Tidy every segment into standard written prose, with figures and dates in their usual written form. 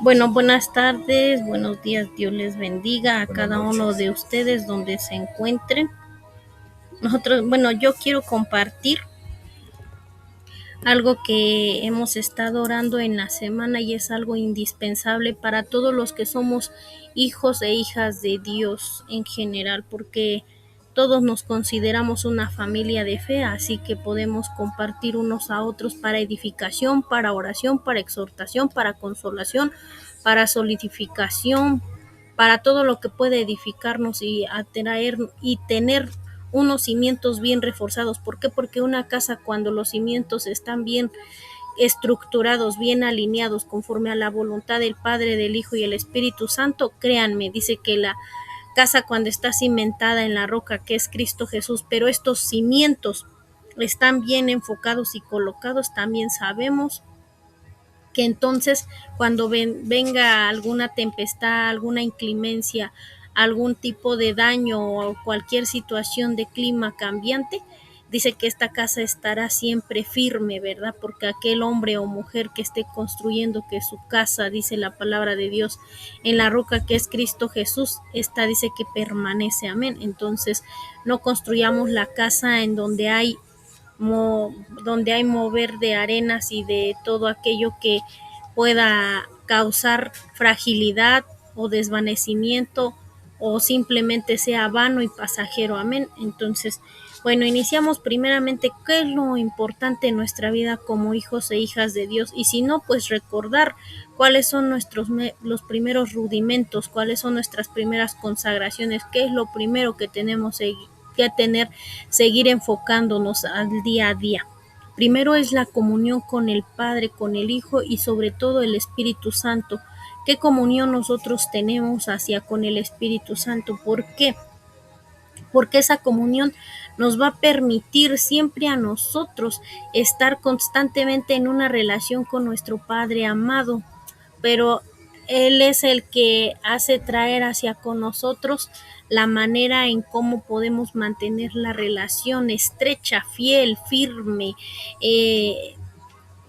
Bueno, buenas tardes, buenos días, Dios les bendiga a Buenas cada uno noches. de ustedes donde se encuentren. Yo quiero compartir algo que hemos estado orando en la semana y es algo indispensable para todos los que somos hijos e hijas de Dios en general, porque todos nos consideramos una familia de fe, así que podemos compartir unos a otros para edificación, para oración, para exhortación, para consolación, para solidificación, para todo lo que puede edificarnos y atraer y tener unos cimientos bien reforzados. ¿Por qué? Porque una casa, cuando los cimientos están bien estructurados, bien alineados conforme a la voluntad del Padre, del Hijo y el Espíritu Santo, créanme, dice que la casa, cuando está cimentada en la roca que es Cristo Jesús, pero estos cimientos están bien enfocados y colocados, también sabemos que entonces cuando venga alguna tempestad, alguna inclemencia, algún tipo de daño o cualquier situación de clima cambiante, dice que esta casa estará siempre firme, ¿verdad? Porque aquel hombre o mujer que esté construyendo que su casa, dice la palabra de Dios, en la roca que es Cristo Jesús, esta dice que permanece, amén. Entonces, no construyamos la casa en donde hay mover de arenas y de todo aquello que pueda causar fragilidad o desvanecimiento o simplemente sea vano y pasajero. Amén. Entonces, bueno, iniciamos primeramente qué es lo importante en nuestra vida como hijos e hijas de Dios, y si no, pues recordar cuáles son los primeros rudimentos, cuáles son nuestras primeras consagraciones, qué es lo primero que tenemos que tener, seguir enfocándonos al día a día. Primero es la comunión con el Padre, con el Hijo y sobre todo el Espíritu Santo. ¿Qué comunión nosotros tenemos hacia con el Espíritu Santo? ¿Por qué? Porque esa comunión nos va a permitir siempre a nosotros estar constantemente en una relación con nuestro Padre amado, pero Él es el que hace traer hacia con nosotros la manera en cómo podemos mantener la relación estrecha, fiel, firme, eh,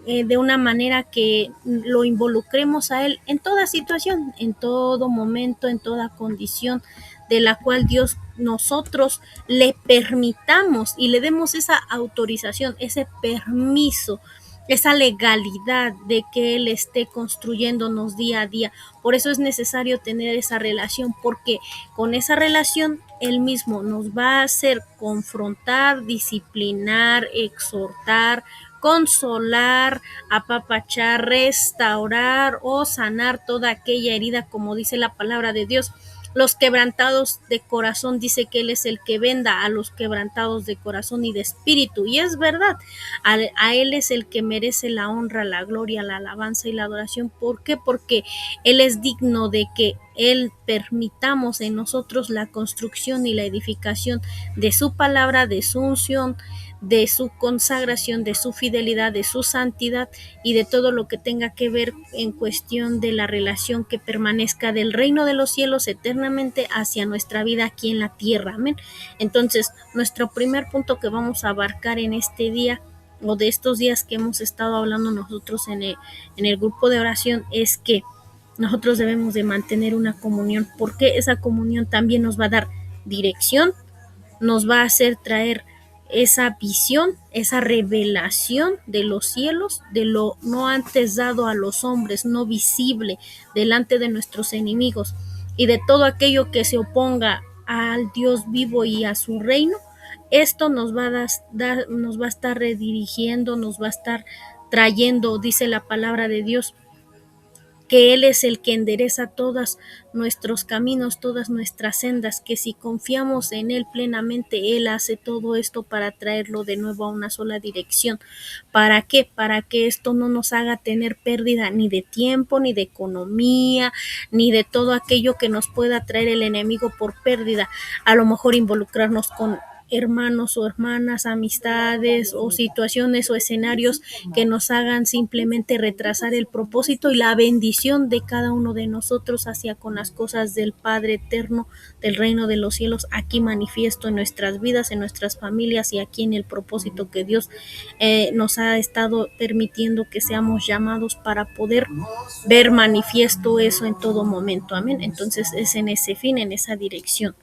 de una manera que lo involucremos a Él en toda situación, en todo momento, en toda condición de la cual Dios nosotros le permitamos y le demos esa autorización, ese permiso, esa legalidad de que Él esté construyéndonos día a día. Por eso es necesario tener esa relación, porque con esa relación Él mismo nos va a hacer confrontar, disciplinar, exhortar, consolar, apapachar, restaurar o sanar toda aquella herida, como dice la palabra de Dios. Los quebrantados de corazón, dice que Él es el que venda a los quebrantados de corazón y de espíritu. Y es verdad, a Él es el que merece la honra, la gloria, la alabanza y la adoración. ¿Por qué? Porque Él es digno de que Él permitamos en nosotros la construcción y la edificación de su palabra, de su unción, de su consagración, de su fidelidad, de su santidad y de todo lo que tenga que ver en cuestión de la relación que permanezca del reino de los cielos eternamente hacia nuestra vida aquí en la tierra. Amén. Entonces, nuestro primer punto que vamos a abarcar en este día o de estos días que hemos estado hablando nosotros en el grupo de oración es que nosotros debemos de mantener una comunión, porque esa comunión también nos va a dar dirección, nos va a hacer traer esa visión, esa revelación de los cielos, de lo no antes dado a los hombres, no visible delante de nuestros enemigos y de todo aquello que se oponga al Dios vivo y a su reino. Esto nos va a estar redirigiendo, nos va a estar trayendo, dice la palabra de Dios, que Él es el que endereza todos nuestros caminos, todas nuestras sendas, que si confiamos en Él plenamente, Él hace todo esto para traerlo de nuevo a una sola dirección. ¿Para qué? Para que esto no nos haga tener pérdida ni de tiempo, ni de economía, ni de todo aquello que nos pueda traer el enemigo por pérdida. A lo mejor involucrarnos con hermanos o hermanas, amistades o situaciones o escenarios que nos hagan simplemente retrasar el propósito y la bendición de cada uno de nosotros hacia con las cosas del Padre eterno, del reino de los cielos, aquí manifiesto en nuestras vidas, en nuestras familias y aquí en el propósito que Dios nos ha estado permitiendo que seamos llamados para poder ver manifiesto eso en todo momento. Amén. Entonces es en ese fin, en esa dirección.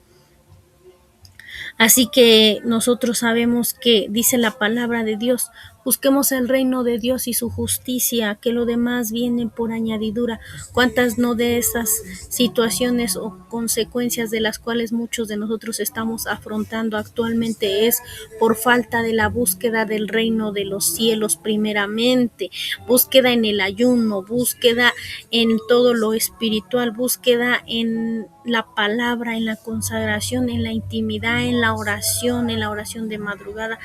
Así que nosotros sabemos que dice la palabra de Dios, busquemos el reino de Dios y su justicia, que lo demás viene por añadidura. ¿Cuántas no de esas situaciones o consecuencias de las cuales muchos de nosotros estamos afrontando actualmente es por falta de la búsqueda del reino de los cielos primeramente? Búsqueda en el ayuno, búsqueda en todo lo espiritual, búsqueda en la palabra, en la consagración, en la intimidad, en la oración de madrugada,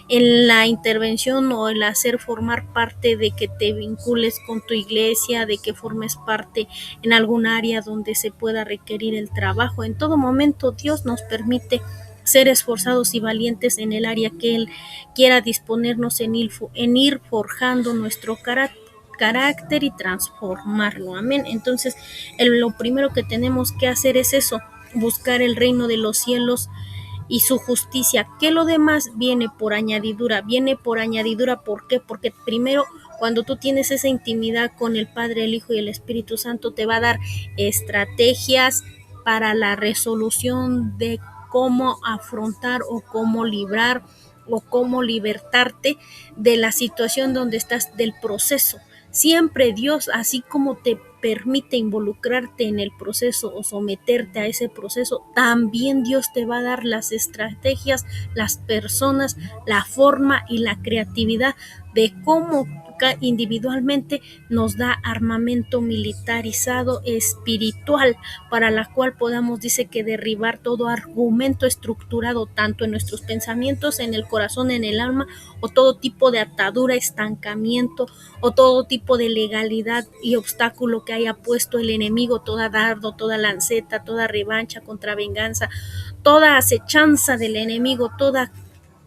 en la intervención o el hacer formar parte de que te vincules con tu iglesia, de que formes parte en algún área donde se pueda requerir el trabajo. En todo momento Dios nos permite ser esforzados y valientes en el área que Él quiera disponernos en ir forjando nuestro carácter y transformarlo. Amén. Entonces, lo primero que tenemos que hacer es eso, buscar el reino de los cielos y su justicia, que lo demás viene por añadidura. ¿Por qué? Porque primero, cuando tú tienes esa intimidad con el Padre, el Hijo y el Espíritu Santo, te va a dar estrategias para la resolución de cómo afrontar o cómo librar o cómo libertarte de la situación donde estás, del proceso. Siempre Dios, así como te permite involucrarte en el proceso o someterte a ese proceso, también Dios te va a dar las estrategias, las personas, la forma y la creatividad de cómo individualmente nos da armamento militarizado espiritual para la cual podamos, dice, que derribar todo argumento estructurado tanto en nuestros pensamientos, en el corazón, en el alma, o todo tipo de atadura, estancamiento o todo tipo de legalidad y obstáculo que haya puesto el enemigo, toda dardo, toda lanceta, toda revancha contra venganza, toda acechanza del enemigo,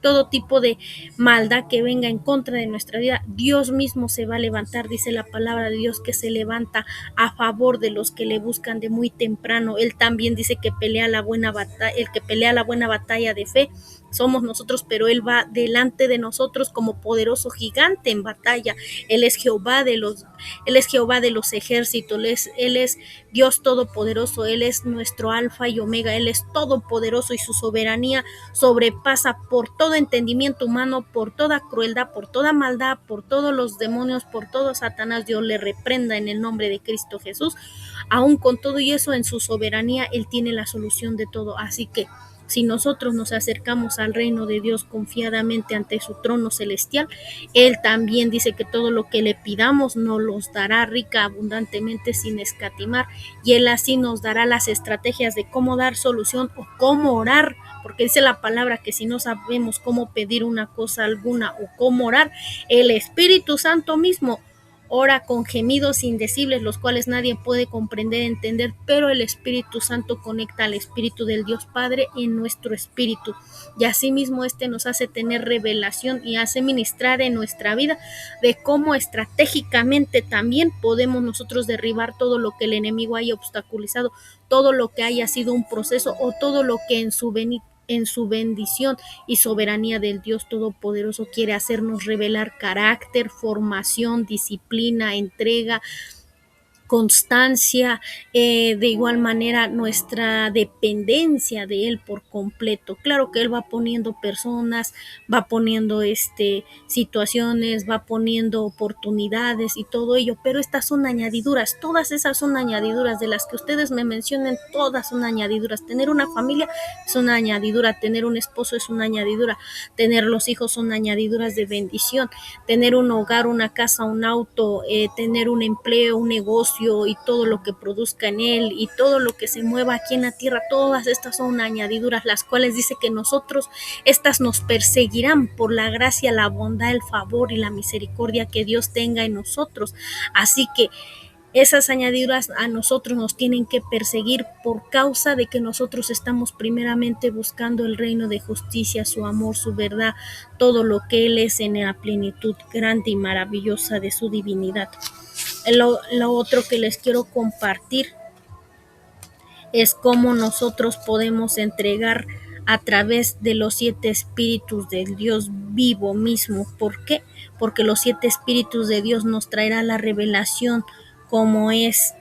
todo tipo de maldad que venga en contra de nuestra vida. Dios mismo se va a levantar, dice la palabra de Dios, que se levanta a favor de los que le buscan de muy temprano. Él también dice que pelea la buena batalla, el que pelea la buena batalla de fe somos nosotros, pero Él va delante de nosotros como poderoso gigante en batalla. Él es Jehová de los ejércitos, Él es Dios todopoderoso, Él es nuestro alfa y omega, Él es todopoderoso y su soberanía sobrepasa por todo entendimiento humano, por toda crueldad, por toda maldad, por todos los demonios, por todo Satanás. Dios le reprenda en el nombre de Cristo Jesús. Aún con todo y eso, en su soberanía, Él tiene la solución de todo. Así que si nosotros nos acercamos al reino de Dios confiadamente ante su trono celestial, Él también dice que todo lo que le pidamos nos los dará rica, abundantemente, sin escatimar, y Él así nos dará las estrategias de cómo dar solución o cómo orar, porque dice la palabra que si no sabemos cómo pedir una cosa alguna o cómo orar, el Espíritu Santo mismo ora con gemidos indecibles, los cuales nadie puede comprender, entender, pero el Espíritu Santo conecta al Espíritu del Dios Padre en nuestro espíritu, y asimismo nos hace tener revelación y hace ministrar en nuestra vida de cómo estratégicamente también podemos nosotros derribar todo lo que el enemigo haya obstaculizado, todo lo que haya sido un proceso o todo lo que en su bendición y soberanía del Dios Todopoderoso quiere hacernos revelar carácter, formación, disciplina, entrega, constancia, de igual manera nuestra dependencia de Él por completo. Claro que Él va poniendo personas, va poniendo situaciones, va poniendo oportunidades y todo ello, pero estas son añadiduras, todas esas son añadiduras de las que ustedes me mencionen, todas son añadiduras. Tener una familia es una añadidura, tener un esposo es una añadidura, tener los hijos son añadiduras de bendición, tener un hogar, una casa, un auto, tener un empleo, un negocio y todo lo que produzca en él y todo lo que se mueva aquí en la tierra, todas estas son añadiduras, las cuales dice que nosotros, estas nos perseguirán por la gracia, la bondad, el favor y la misericordia que Dios tenga en nosotros. Así que esas añadiduras a nosotros nos tienen que perseguir por causa de que nosotros estamos primeramente buscando el reino de justicia, su amor, su verdad, todo lo que Él es en la plenitud grande y maravillosa de su divinidad. Lo otro que les quiero compartir es cómo nosotros podemos entregar a través de los 7 espíritus del Dios vivo mismo. ¿Por qué? Porque los 7 espíritus de Dios nos traerá la revelación, como es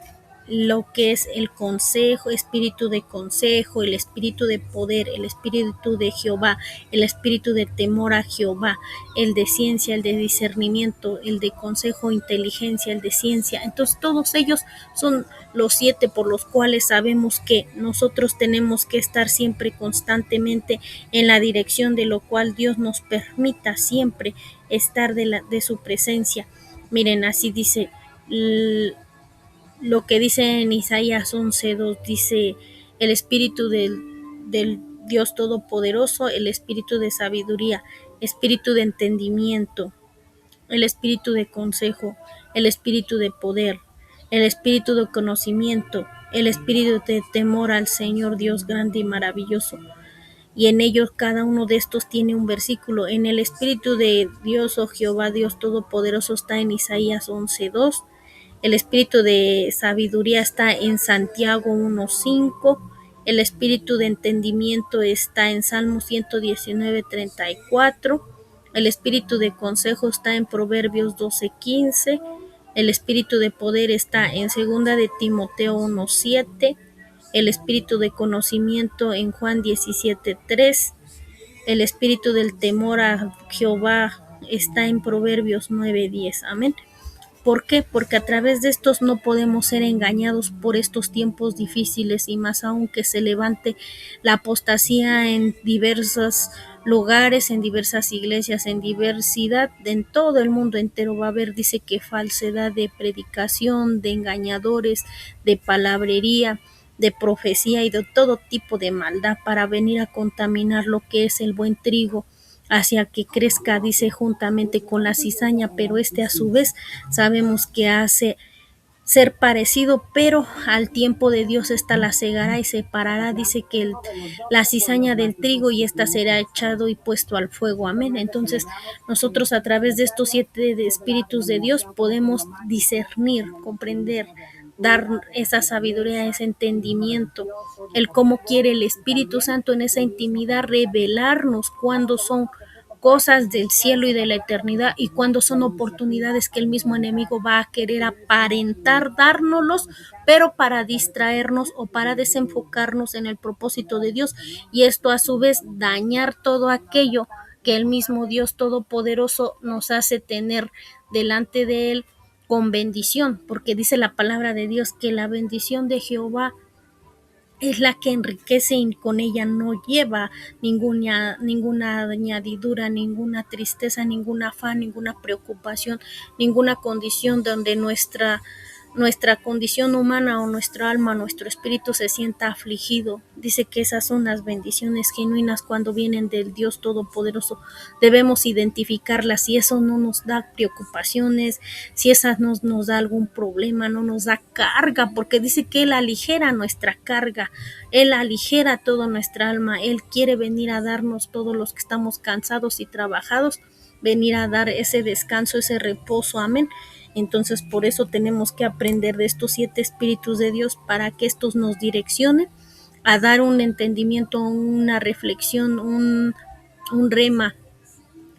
lo que es el consejo, espíritu de consejo, el espíritu de poder, el espíritu de Jehová, el espíritu de temor a Jehová, el de ciencia, el de discernimiento, el de consejo, inteligencia, el de ciencia. Entonces todos ellos son los 7 por los cuales sabemos que nosotros tenemos que estar siempre constantemente en la dirección de lo cual Dios nos permita siempre estar de su presencia. Miren, así dice lo que dice en Isaías 11:2, dice el espíritu del Dios Todopoderoso, el espíritu de sabiduría, espíritu de entendimiento, el espíritu de consejo, el espíritu de poder, el espíritu de conocimiento, el espíritu de temor al Señor Dios grande y maravilloso. Y en ellos cada uno de estos tiene un versículo. En el espíritu de Dios, oh Jehová, Dios Todopoderoso, está en Isaías 11:2. El espíritu de sabiduría está en Santiago 1:5. El espíritu de entendimiento está en Salmo 119:34. El espíritu de consejo está en Proverbios 12:15. El espíritu de poder está en 2 de Timoteo 1:7. El espíritu de conocimiento en Juan 17:3. El espíritu del temor a Jehová está en Proverbios 9:10. Amén. ¿Por qué? Porque a través de estos no podemos ser engañados por estos tiempos difíciles, y más aún que se levante la apostasía en diversos lugares, en diversas iglesias, en diversidad, en todo el mundo entero va a haber, dice, que falsedad de predicación, de engañadores, de palabrería, de profecía y de todo tipo de maldad para venir a contaminar lo que es el buen trigo, hacia que crezca, dice, juntamente con la cizaña, pero a su vez sabemos que hace ser parecido, pero al tiempo de Dios esta la cegará y separará, dice, que la cizaña del trigo, y esta será echado y puesto al fuego. Amén. Entonces nosotros a través de estos 7 espíritus de Dios podemos discernir, comprender, dar esa sabiduría, ese entendimiento, el cómo quiere el Espíritu Santo en esa intimidad revelarnos cuando son cosas del cielo y de la eternidad, y cuando son oportunidades que el mismo enemigo va a querer aparentar dárnoslos, pero para distraernos o para desenfocarnos en el propósito de Dios, y esto a su vez dañar todo aquello que el mismo Dios Todopoderoso nos hace tener delante de Él con bendición, porque dice la palabra de Dios que la bendición de Jehová es la que enriquece, y con ella no lleva ninguna añadidura, ninguna tristeza, ningún afán, ninguna preocupación, ninguna condición donde nuestra condición humana o nuestra alma, nuestro espíritu se sienta afligido. Dice que esas son las bendiciones genuinas cuando vienen del Dios Todopoderoso. Debemos identificarlas, si eso no nos da preocupaciones, si esa no nos da algún problema, no nos da carga, porque dice que Él aligera nuestra carga, Él aligera toda nuestra alma, Él quiere venir a darnos, todos los que estamos cansados y trabajados, venir a dar ese descanso, ese reposo. Amén. Entonces por eso tenemos que aprender de estos 7 espíritus de Dios, para que estos nos direccionen a dar un entendimiento, una reflexión, un rema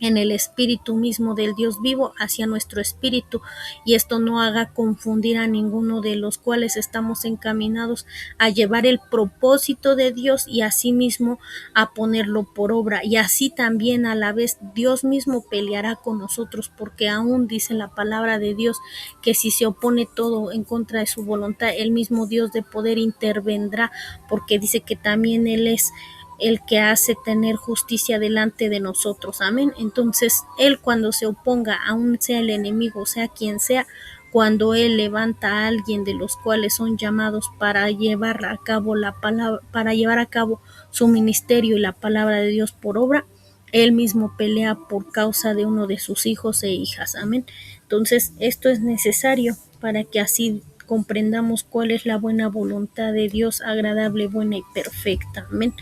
en el espíritu mismo del Dios vivo hacia nuestro espíritu, y esto no haga confundir a ninguno de los cuales estamos encaminados a llevar el propósito de Dios y asimismo a ponerlo por obra, y así también a la vez Dios mismo peleará con nosotros, porque aún dice la palabra de Dios que si se opone todo en contra de su voluntad, el mismo Dios de poder intervendrá, porque dice que también Él es el que hace tener justicia delante de nosotros. Amén. Entonces Él, cuando se oponga, aún sea el enemigo, sea quien sea, cuando Él levanta a alguien de los cuales son llamados para llevar a cabo la palabra, para llevar a cabo su ministerio y la palabra de Dios por obra, Él mismo pelea por causa de uno de sus hijos e hijas. Amén. Entonces esto es necesario para que así comprendamos cuál es la buena voluntad de Dios, agradable, buena y perfecta. Amén.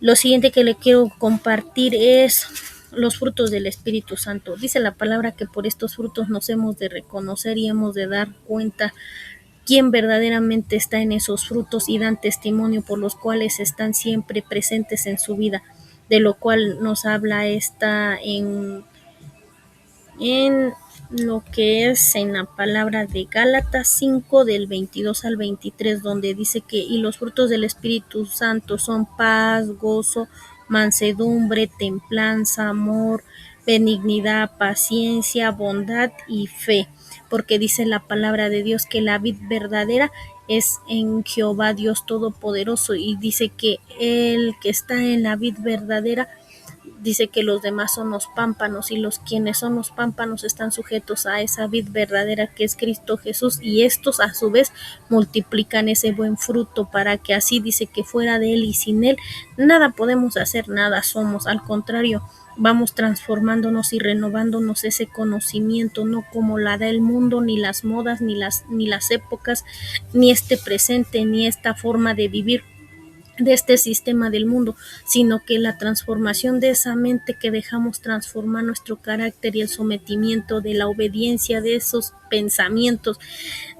Lo siguiente que le quiero compartir es los frutos del Espíritu Santo. Dice la palabra que por estos frutos nos hemos de reconocer y hemos de dar cuenta quién verdaderamente está en esos frutos y dan testimonio por los cuales están siempre presentes en su vida, de lo cual nos habla esta en lo que es en la palabra de Gálatas 5 del 22 al 23, donde dice que y los frutos del Espíritu Santo son paz, gozo, mansedumbre, templanza, amor, benignidad, paciencia, bondad y fe, porque dice la palabra de Dios que la vid verdadera es en Jehová Dios Todopoderoso, y dice que el que está en la vid verdadera dice que los demás son los pámpanos, y los quienes son los pámpanos están sujetos a esa vid verdadera que es Cristo Jesús, y estos a su vez multiplican ese buen fruto, para que así dice que fuera de él y sin él nada podemos hacer, nada somos, al contrario, vamos transformándonos y renovándonos ese conocimiento, no como la da el mundo, ni las modas, ni las épocas, ni este presente, ni esta forma de vivir de este sistema del mundo, sino que la transformación de esa mente que dejamos transformar nuestro carácter y el sometimiento de la obediencia de esos pensamientos,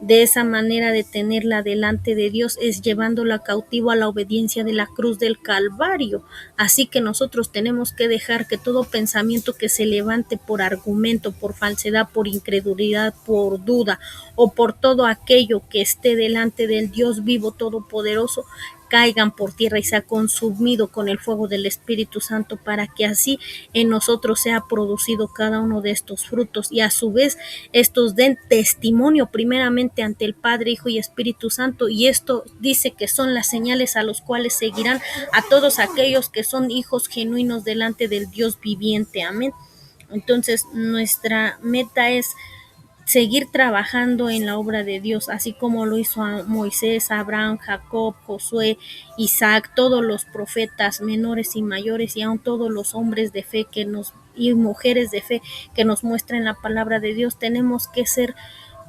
de esa manera de tenerla delante de Dios, es llevándola cautivo a la obediencia de la cruz del Calvario. Así que nosotros tenemos que dejar que todo pensamiento que se levante por argumento, por falsedad, por incredulidad, por duda o por todo aquello que esté delante del Dios vivo todopoderoso, caigan por tierra y sea consumido con el fuego del Espíritu Santo, para que así en nosotros sea producido cada uno de estos frutos, y a su vez estos den testimonio primeramente ante el Padre, Hijo y Espíritu Santo, y esto dice que son las señales a los cuales seguirán a todos aquellos que son hijos genuinos delante del Dios viviente. Amén. Entonces nuestra meta es seguir trabajando en la obra de Dios, así como lo hizo a Moisés, Abraham, Jacob, Josué, Isaac, todos los profetas menores y mayores, y aún todos los hombres de fe y mujeres de fe que nos muestran la palabra de Dios. Tenemos que ser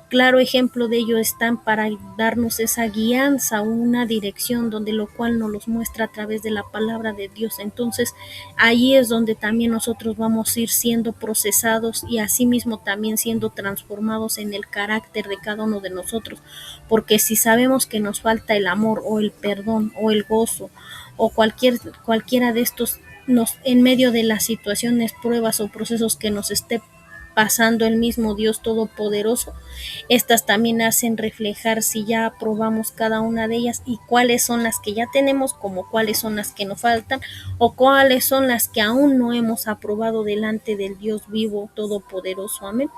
claro ejemplo de ello, están para darnos esa guianza, una dirección, donde lo cual nos los muestra a través de la palabra de Dios. Entonces ahí es donde también nosotros vamos a ir siendo procesados y asimismo también siendo transformados en el carácter de cada uno de nosotros, porque si sabemos que nos falta el amor o el perdón o el gozo o cualquiera de estos en medio de las situaciones, pruebas o procesos que nos esté pasando el mismo Dios Todopoderoso, estas también hacen reflejar si ya aprobamos cada una de ellas y cuáles son las que ya tenemos, como cuáles son las que nos faltan o cuáles son las que aún no hemos aprobado delante del Dios vivo Todopoderoso. Amén.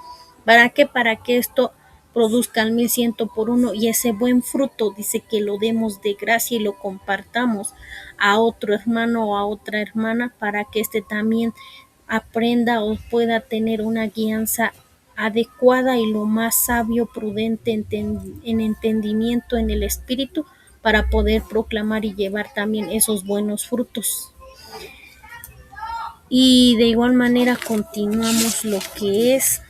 ¿Para qué? Para que esto produzca al 100 por uno, y ese buen fruto dice que lo demos de gracia y lo compartamos a otro hermano o a otra hermana, para que también aprenda o pueda tener una guianza adecuada y lo más sabio, prudente en entendimiento en el espíritu, para poder proclamar y llevar también esos buenos frutos. Y de igual manera continuamos lo que es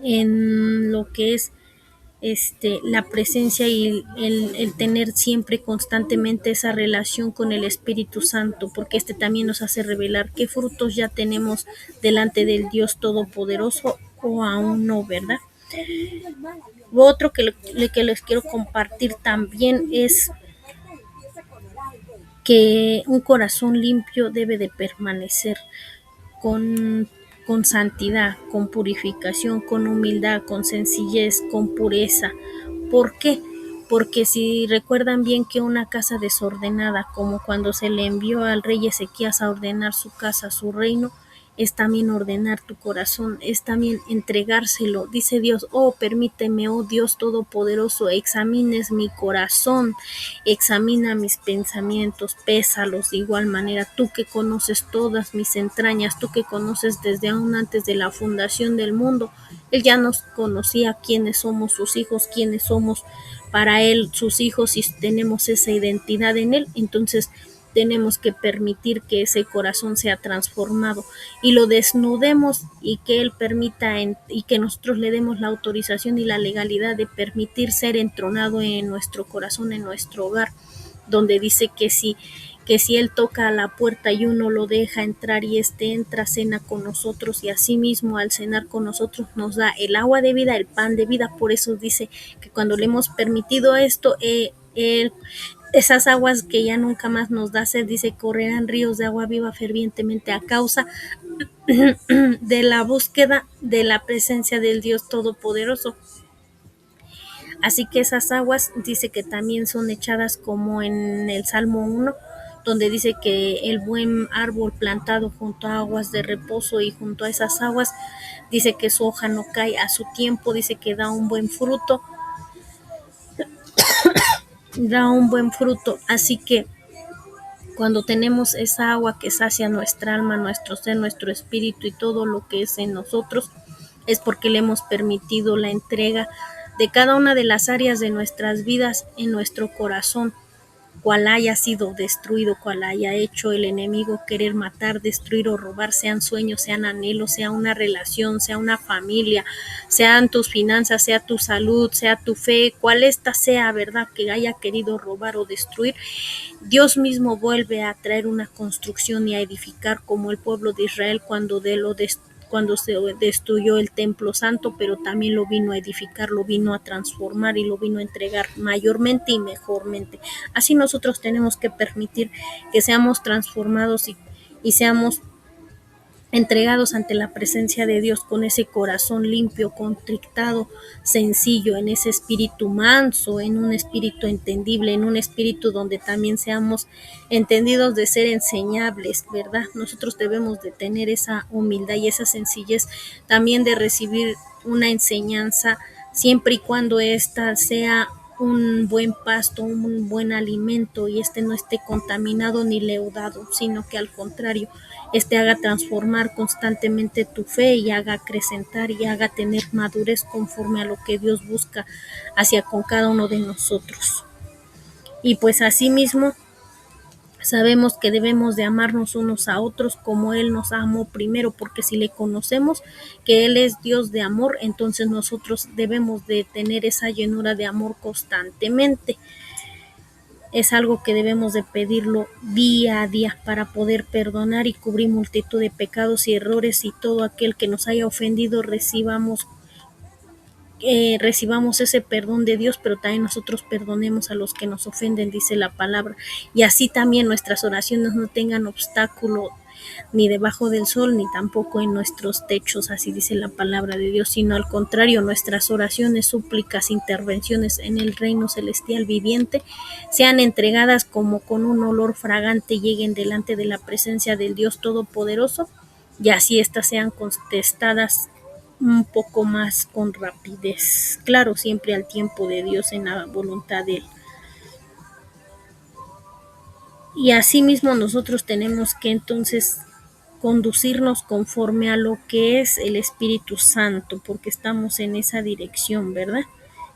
en lo que es la presencia y el tener siempre constantemente esa relación con el Espíritu Santo, porque también nos hace revelar qué frutos ya tenemos delante del Dios Todopoderoso o aún no, ¿verdad? Otro que les quiero compartir también es que un corazón limpio debe de permanecer con santidad, con purificación, con humildad, con sencillez, con pureza. ¿Por qué? Porque si recuerdan bien que una casa desordenada, como cuando se le envió al rey Ezequías a ordenar su casa, su reino, es también ordenar tu corazón, es también entregárselo. Dice Dios, oh, permíteme, oh Dios Todopoderoso, examines mi corazón, examina mis pensamientos, pésalos de igual manera. Tú que conoces todas mis entrañas, tú que conoces desde aún antes de la fundación del mundo. Él ya nos conocía quiénes somos sus hijos, quiénes somos para Él sus hijos, y tenemos esa identidad en Él. Entonces tenemos que permitir que ese corazón sea transformado y lo desnudemos y que Él permita y que nosotros le demos la autorización y la legalidad de permitir ser entronado en nuestro corazón, en nuestro hogar, donde dice que si Él toca a la puerta y uno lo deja entrar y éste entra, cena con nosotros y asimismo al cenar con nosotros nos da el agua de vida, el pan de vida. Por eso dice que cuando le hemos permitido esto, esas aguas que ya nunca más nos da sed, dice, correrán ríos de agua viva fervientemente a causa de la búsqueda de la presencia del Dios Todopoderoso. Así que esas aguas dice que también son echadas como en el Salmo 1, donde dice que el buen árbol plantado junto a aguas de reposo y junto a esas aguas, dice que su hoja no cae a su tiempo, dice que da un buen fruto, Así que cuando tenemos esa agua que sacia nuestra alma, nuestro ser, nuestro espíritu y todo lo que es en nosotros, es porque le hemos permitido la entrega de cada una de las áreas de nuestras vidas en nuestro corazón, cual haya sido destruido, cual haya hecho el enemigo querer matar, destruir o robar, sean sueños, sean anhelos, sea una relación, sea una familia, sean tus finanzas, sea tu salud, sea tu fe, cual esta sea, ¿verdad?, que haya querido robar o destruir. Dios mismo vuelve a traer una construcción y a edificar como el pueblo de Israel cuando se destruyó el templo santo, pero también lo vino a edificar, lo vino a transformar y lo vino a entregar mayormente y mejormente. Así nosotros tenemos que permitir que seamos transformados y seamos entregados ante la presencia de Dios con ese corazón limpio, contrictado, sencillo, en ese espíritu manso, en un espíritu entendible, en un espíritu donde también seamos entendidos de ser enseñables, ¿verdad? Nosotros debemos de tener esa humildad y esa sencillez también de recibir una enseñanza siempre y cuando ésta sea un buen pasto, un buen alimento y no esté contaminado ni leudado, sino que al contrario, haga transformar constantemente tu fe y haga acrecentar y haga tener madurez conforme a lo que Dios busca hacia con cada uno de nosotros. Y pues asimismo sabemos que debemos de amarnos unos a otros como Él nos amó primero, porque si le conocemos que Él es Dios de amor, entonces nosotros debemos de tener esa llenura de amor constantemente. Es algo que debemos de pedirlo día a día para poder perdonar y cubrir multitud de pecados y errores, y todo aquel que nos haya ofendido recibamos ese perdón de Dios, pero también nosotros perdonemos a los que nos ofenden, dice la palabra, y así también nuestras oraciones no tengan obstáculo ni debajo del sol, ni tampoco en nuestros techos, así dice la palabra de Dios, sino al contrario, nuestras oraciones, súplicas, intervenciones en el reino celestial viviente sean entregadas como con un olor fragante, lleguen delante de la presencia del Dios Todopoderoso, y así éstas sean contestadas un poco más con rapidez. Claro, siempre al tiempo de Dios, en la voluntad de Él. Y asimismo nosotros tenemos que entonces conducirnos conforme a lo que es el Espíritu Santo, porque estamos en esa dirección, ¿verdad?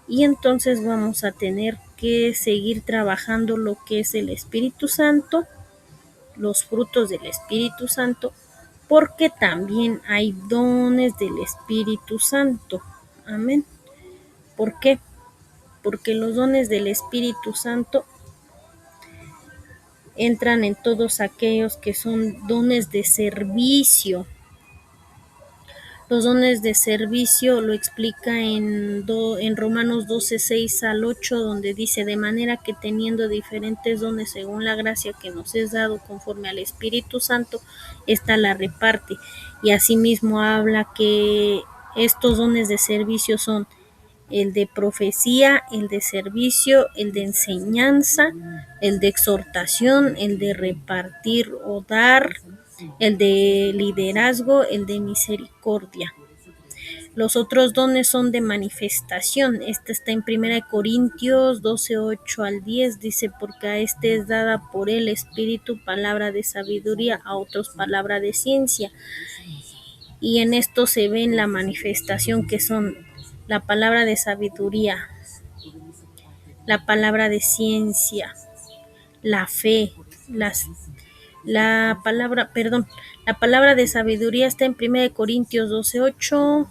Y entonces vamos a tener que seguir trabajando lo que es el Espíritu Santo, los frutos del Espíritu Santo, porque también hay dones del Espíritu Santo. Amén. ¿Por qué? Porque los dones del Espíritu Santo entran en todos aquellos que son dones de servicio. Los dones de servicio lo explica en Romanos 12, 6 al 8, donde dice, de manera que teniendo diferentes dones según la gracia que nos es dado conforme al Espíritu Santo, ésta la reparte. Y asimismo habla que estos dones de servicio son el de profecía, el de servicio, el de enseñanza, el de exhortación, el de repartir o dar, el de liderazgo, el de misericordia. Los otros dones son de manifestación. Este está en 1 Corintios 12, 8 al 10. Dice, porque a este es dada por el Espíritu palabra de sabiduría, a otros palabra de ciencia. Y en esto se ve en la manifestación que son la palabra de sabiduría, la palabra de ciencia, la fe, la palabra de sabiduría está en 1 Corintios 12:8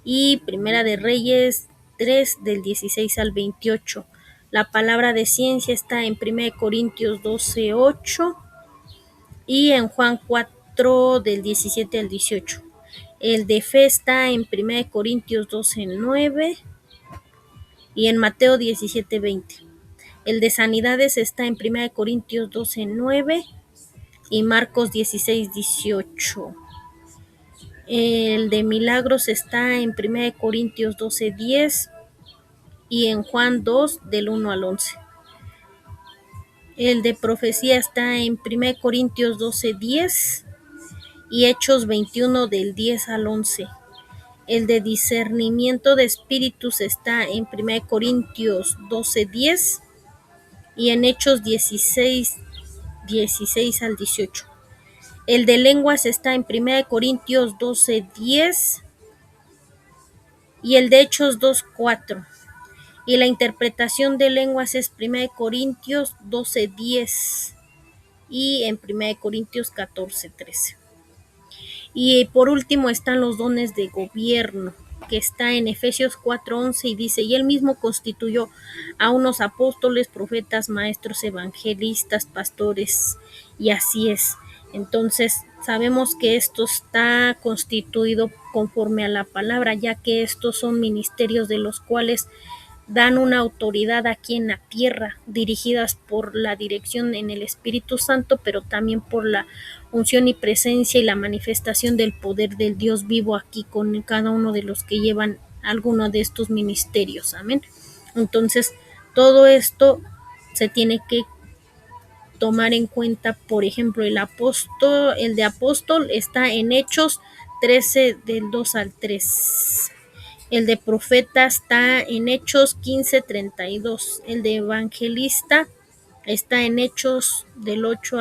y Primera de Reyes 3 del 16 al 28. La palabra de ciencia está en 1 Corintios 12:8 y en Juan 4 del 17 al 18. El de fe está en 1 Corintios 12:9 y en Mateo 17:20. El de sanidades está en 1 Corintios 12:9 y Marcos 16:18. El de milagros está en 1 Corintios 12:10 y en Juan 2 del 1 al 11. El de profecía está en 1 Corintios 12:10 y Hechos 21 del 10 al 11. El de discernimiento de espíritus está en 1 Corintios 12:10 y en Hechos 16 al 18. El de lenguas está en 1 Corintios 12:10 y el de Hechos 2:4. Y la interpretación de lenguas es 1 Corintios 12:10 y en 1 Corintios 14:13. Y por último están los dones de gobierno, que está en Efesios 4:11 y dice, y él mismo constituyó a unos apóstoles, profetas, maestros, evangelistas, pastores, y así es. Entonces sabemos que esto está constituido conforme a la palabra, ya que estos son ministerios de los cuales dan una autoridad aquí en la tierra, dirigidas por la dirección en el Espíritu Santo, pero también por la unción y presencia y la manifestación del poder del Dios vivo aquí con cada uno de los que llevan alguno de estos ministerios. Amén. Entonces, todo esto se tiene que tomar en cuenta. Por ejemplo, el de apóstol está en Hechos 13 del 2 al 3. El de profeta está en Hechos 15:32. El de evangelista está en Hechos 8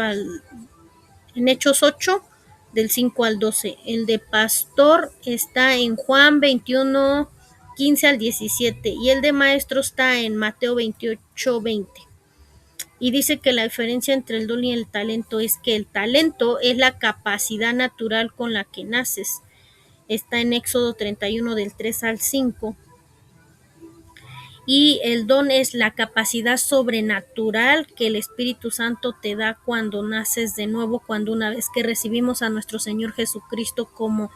del 5 al 12. El de pastor está en Juan 21:15 al 17 y el de maestro está en Mateo 28:20. Y dice que la diferencia entre el don y el talento es que el talento es la capacidad natural con la que naces. Está en Éxodo 31 del 3 al 5. Y el don es la capacidad sobrenatural que el Espíritu Santo te da cuando naces de nuevo, cuando una vez que recibimos a nuestro Señor Jesucristo como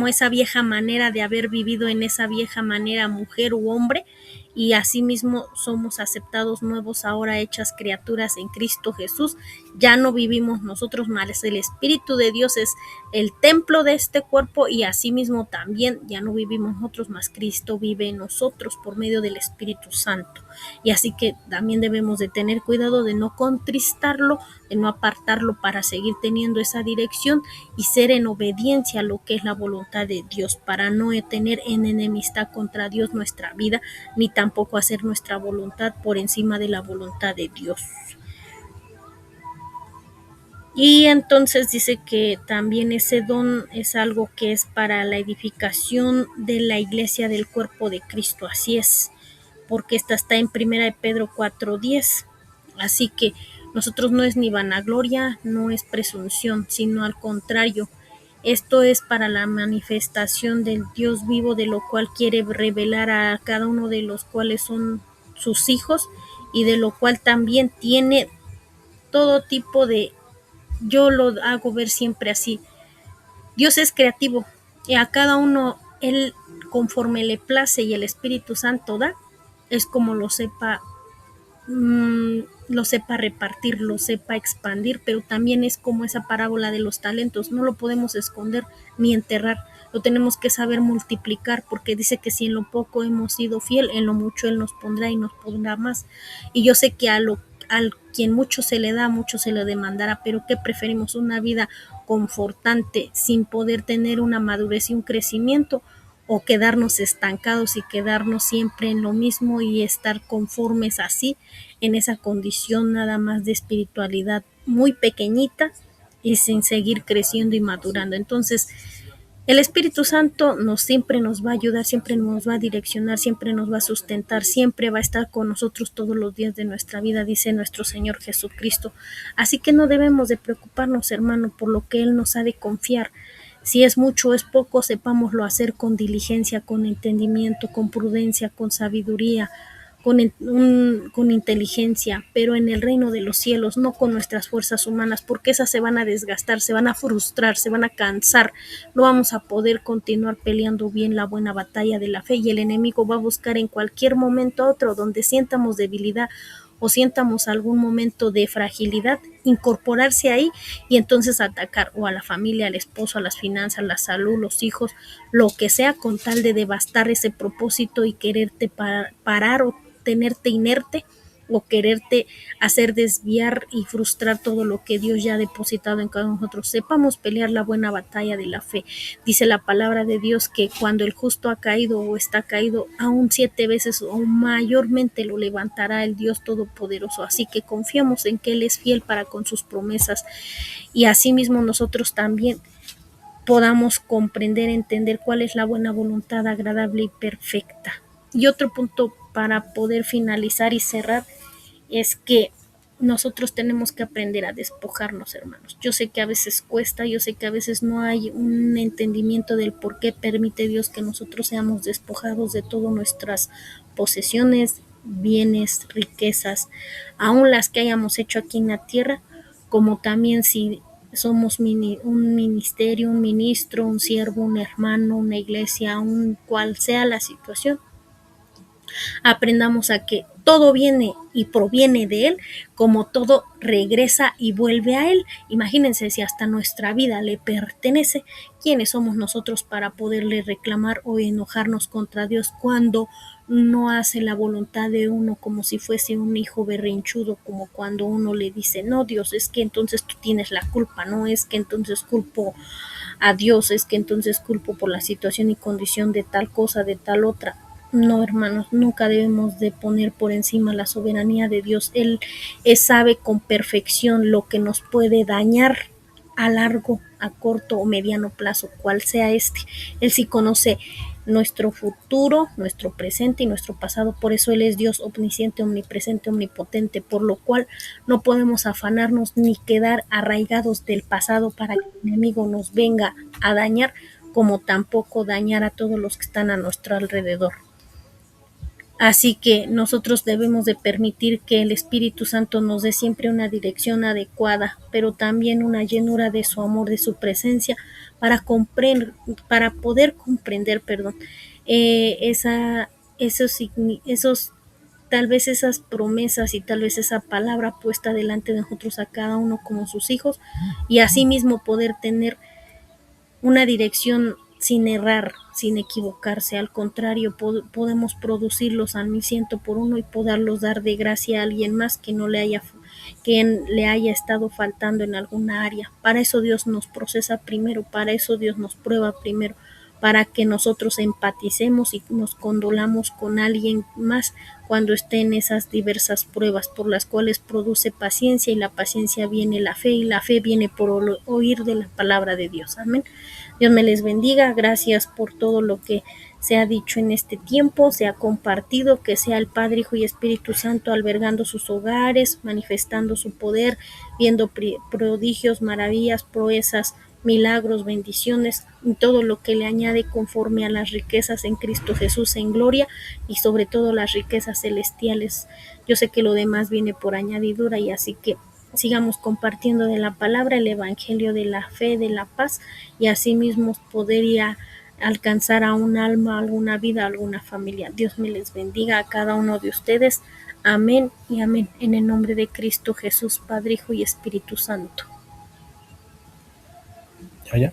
esa vieja manera de haber vivido en esa vieja manera, mujer u hombre, y asimismo somos aceptados nuevos, ahora hechas criaturas en Cristo Jesús. Ya no vivimos nosotros, más el Espíritu de Dios es el templo de este cuerpo, y asimismo también ya no vivimos nosotros, más Cristo vive en nosotros por medio del Espíritu Santo. Y así que también debemos de tener cuidado de no contristarlo, de no apartarlo, para seguir teniendo esa dirección y ser en obediencia a lo que es la voluntad de Dios, para no tener en enemistad contra Dios nuestra vida, ni tampoco hacer nuestra voluntad por encima de la voluntad de Dios. Y entonces dice que también ese don es algo que es para la edificación de la iglesia del cuerpo de Cristo. Así es, porque esta está en 1 Pedro 4:10. Así que nosotros no es ni vanagloria, no es presunción, sino al contrario. Esto es para la manifestación del Dios vivo, de lo cual quiere revelar a cada uno de los cuales son sus hijos, y de lo cual también tiene todo tipo de... Yo lo hago ver siempre así. Dios es creativo y a cada uno Él, conforme le place y el Espíritu Santo da, es como lo sepa repartir, lo sepa expandir, pero también es como esa parábola de los talentos, no lo podemos esconder ni enterrar, lo tenemos que saber multiplicar, porque dice que si en lo poco hemos sido fiel, en lo mucho Él nos pondrá y nos pondrá más. Y yo sé que al quien mucho se le da, mucho se le demandará, pero ¿qué preferimos? ¿Una vida confortante sin poder tener una madurez y un crecimiento, o quedarnos estancados y quedarnos siempre en lo mismo y estar conformes así, en esa condición nada más de espiritualidad muy pequeñita y sin seguir creciendo y madurando? Entonces, El Espíritu Santo siempre nos va a ayudar, siempre nos va a direccionar, siempre nos va a sustentar, siempre va a estar con nosotros todos los días de nuestra vida, dice nuestro Señor Jesucristo. Así que no debemos de preocuparnos, hermano, por lo que Él nos ha de confiar. Si es mucho o es poco, sepámoslo hacer con diligencia, con entendimiento, con prudencia, con sabiduría, con inteligencia, pero en el reino de los cielos, no con nuestras fuerzas humanas, porque esas se van a desgastar, se van a frustrar, se van a cansar, no vamos a poder continuar peleando bien la buena batalla de la fe, y el enemigo va a buscar en cualquier momento otro donde sientamos debilidad o sientamos algún momento de fragilidad, incorporarse ahí y entonces atacar o a la familia, al esposo, a las finanzas, la salud, los hijos, lo que sea, con tal de devastar ese propósito y quererte parar o tenerte inerte o quererte hacer desviar y frustrar todo lo que Dios ya ha depositado en cada uno de nosotros. Sepamos pelear la buena batalla de la fe. Dice la palabra de Dios que cuando el justo ha caído o está caído, aún 7 veces o mayormente lo levantará el Dios Todopoderoso. Así que confiamos en que Él es fiel para con sus promesas, y asimismo nosotros también podamos comprender, entender cuál es la buena voluntad agradable y perfecta. Y otro punto para poder finalizar y cerrar es que nosotros tenemos que aprender a despojarnos, hermanos. Yo sé que a veces cuesta, yo sé que a veces no hay un entendimiento del por qué permite Dios que nosotros seamos despojados de todas nuestras posesiones, bienes, riquezas, aun las que hayamos hecho aquí en la tierra, como también si somos un ministerio, un ministro, un siervo, un hermano, una iglesia, un cual sea la situación, aprendamos a que todo viene y proviene de Él, como todo regresa y vuelve a Él. Imagínense si hasta nuestra vida le pertenece, ¿quiénes somos nosotros para poderle reclamar o enojarnos contra Dios cuando no hace la voluntad de uno, como si fuese un hijo berrinchudo, como cuando uno le dice, no Dios, es que entonces tú tienes la culpa, no es que entonces culpo a Dios, es que entonces culpo por la situación y condición de tal cosa, de tal otra? No, hermanos, nunca debemos de poner por encima la soberanía de Dios. Él sabe con perfección lo que nos puede dañar a largo, a corto o mediano plazo, cual sea este. Él sí conoce nuestro futuro, nuestro presente y nuestro pasado. Por eso Él es Dios omnisciente, omnipresente, omnipotente, por lo cual no podemos afanarnos ni quedar arraigados del pasado para que el enemigo nos venga a dañar, como tampoco dañar a todos los que están a nuestro alrededor. Así que nosotros debemos de permitir que el Espíritu Santo nos dé siempre una dirección adecuada, pero también una llenura de su amor, de su presencia, para poder comprender, esos tal vez esas promesas y tal vez esa palabra puesta delante de nosotros a cada uno como sus hijos, y asimismo poder tener una dirección sin errar, sin equivocarse. Al contrario, podemos producirlos al 100% y poderlos dar de gracia a alguien más que le haya estado faltando en alguna área. Para eso Dios nos procesa primero, para eso Dios nos prueba primero, para que nosotros empaticemos y nos condolamos con alguien más cuando esté en esas diversas pruebas, por las cuales produce paciencia, y la paciencia viene la fe, y la fe viene por oír de la palabra de Dios. Amén. Dios me les bendiga. Gracias por todo lo que se ha dicho en este tiempo, se ha compartido, que sea el Padre, Hijo y Espíritu Santo albergando sus hogares, manifestando su poder, viendo prodigios, maravillas, proezas, milagros, bendiciones y todo lo que le añade conforme a las riquezas en Cristo Jesús en gloria, y sobre todo las riquezas celestiales. Yo sé que lo demás viene por añadidura, y así que sigamos compartiendo de la palabra, el evangelio de la fe, de la paz, y así mismo poder alcanzar a un alma, alguna vida, alguna familia. Dios me les bendiga a cada uno de ustedes. Amén y amén. En el nombre de Cristo Jesús, Padre, Hijo y Espíritu Santo. Ya.